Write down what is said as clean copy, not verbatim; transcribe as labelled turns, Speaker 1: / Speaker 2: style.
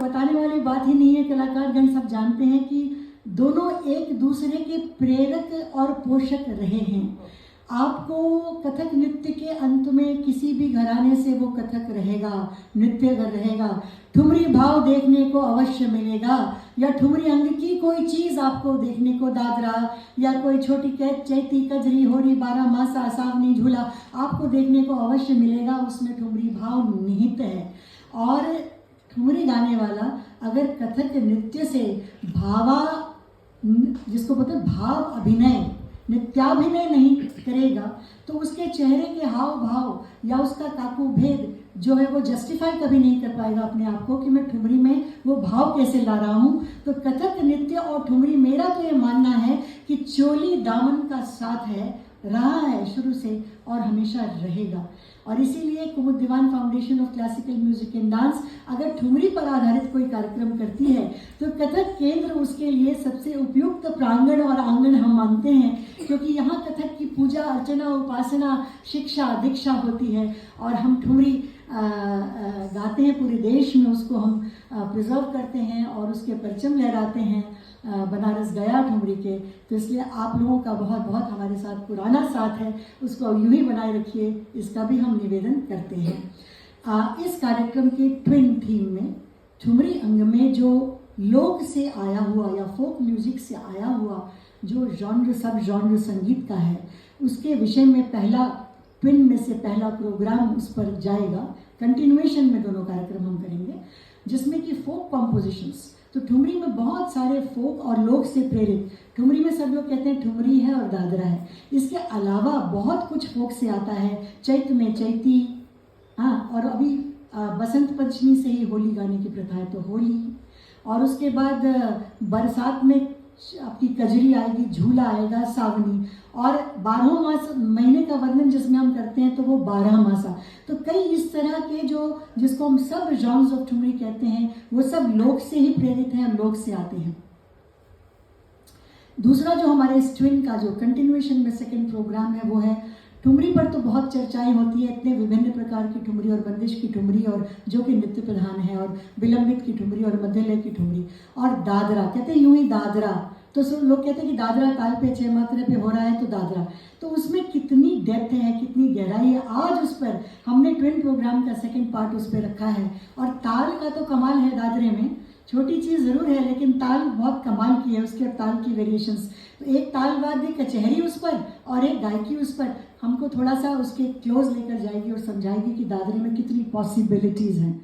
Speaker 1: बताने वाली बात ही नहीं है, कलाकारगण सब जानते हैं कि दोनों एक दूसरे के प्रेरक और पोषक रहे हैं। आपको कथक नृत्य के अंत में किसी भी घराने से वो कथक रहेगा, नृत्य रहेगा, ठुमरी भाव देखने को अवश्य मिलेगा, या ठुमरी अंग की कोई चीज़ आपको देखने को, दादरा या कोई छोटी कैच, चैती, कजरी, होरी, बारह मासा, सावनी, झूला आपको देखने को अवश्य मिलेगा। उसमें ठुमरी भाव निहित है। और ठुमरी गाने वाला अगर कथक नृत्य से जिसको बोलते हैं भाव अभिनय, नृत्याभिनय नहीं करेगा तो उसके चेहरे के हाव भाव या उसका काकू भेद जो है वो जस्टिफाई कभी नहीं कर पाएगा अपने आप को कि मैं ठुमरी में वो भाव कैसे ला रहा हूँ। तो कथक नृत्य और ठुमरी, मेरा तो ये मानना है कि चोली दामन का साथ है, रहा है शुरू से और हमेशा रहेगा। और इसीलिए Kumud Diwan foundation of classical music and dance अगर ठुमरी पर आधारित कोई कार्यक्रम करती है तो कथक केंद्र उसके लिए सबसे उपयुक्त प्रांगण और आंगन हम मानते हैं, क्योंकि यहाँ कथक की पूजा अर्चना, उपासना, शिक्षा, दीक्षा होती है। और हम ठुमरी गाते हैं पूरे देश में, उसको हम प्रिजर्व करते हैं और उसके परचम लहराते हैं बनारस गया ठुमरी के। तो इसलिए आप लोगों का बहुत बहुत हमारे साथ पुराना साथ है, उसको यूं ही बनाए रखिए, इसका भी हम निवेदन करते हैं। इस कार्यक्रम के ट्विन थीम में ठुमरी अंग में जो लोक से आया हुआ या फोक म्यूजिक से आया हुआ जो जॉनर, सब जॉनर संगीत का है, उसके विषय में पहला ट्विन में से पहला प्रोग्राम उस पर जाएगा। कंटिन्यूएशन में दोनों कार्यक्रम हम करेंगे, जिसमें कि फोक कॉम्पोजिशंस। तो ठुमरी में बहुत सारे फोक और लोक से प्रेरित, ठुमरी में सब लोग कहते हैं ठुमरी है और दादरा है, इसके अलावा बहुत कुछ फोक से आता है। चैत में चैती, हाँ, और अभी बसंत पंचमी से ही होली गाने की प्रथा है, तो होली। और उसके बाद बरसात में आपकी कजरी आएगी, झूला आएगा, सावनी। और 12 मास महीने का वर्णन जिसमें हम करते हैं तो वो 12 मासा। तो कई इस तरह के जो जिसको हम सब जॉनर्स ऑफ ठुमरी कहते हैं वो सब लोक से ही प्रेरित हैं, लोक से आते हैं। दूसरा जो हमारे इस ट्विन का जो कंटिन्यूएशन में सेकंड प्रोग्राम है वो है, ठुमरी पर तो बहुत चर्चाएं होती है, इतने विभिन्न प्रकार की ठुमरी और बंदिश की ठुमरी और जो कि नृत्य प्रधान है, और विलंबित की ठुमरी और मध्यलय की ठुमरी, और दादरा कहते हैं यूं ही दादरा। तो सब लोग कहते हैं कि दादरा ताल पे 6 मात्रा पे हो रहा है तो दादरा, तो उसमें कितनी डेप्थ है, कितनी गहराई है। आज उस पर हमने ट्विन प्रोग्राम का सेकंड पार्ट उस पर रखा है। और ताल का तो कमाल है दादरे में, छोटी चीज़ ज़रूर है लेकिन ताल बहुत कमाल की है, उसके ताल की वेरिएशंस। तो एक ताल वाद्य कचहरी उस पर और एक गायकी उस पर हमको थोड़ा सा उसके क्लोज लेकर जाएगी और समझाएगी कि दादरे में कितनी पॉसिबिलिटीज़ हैं।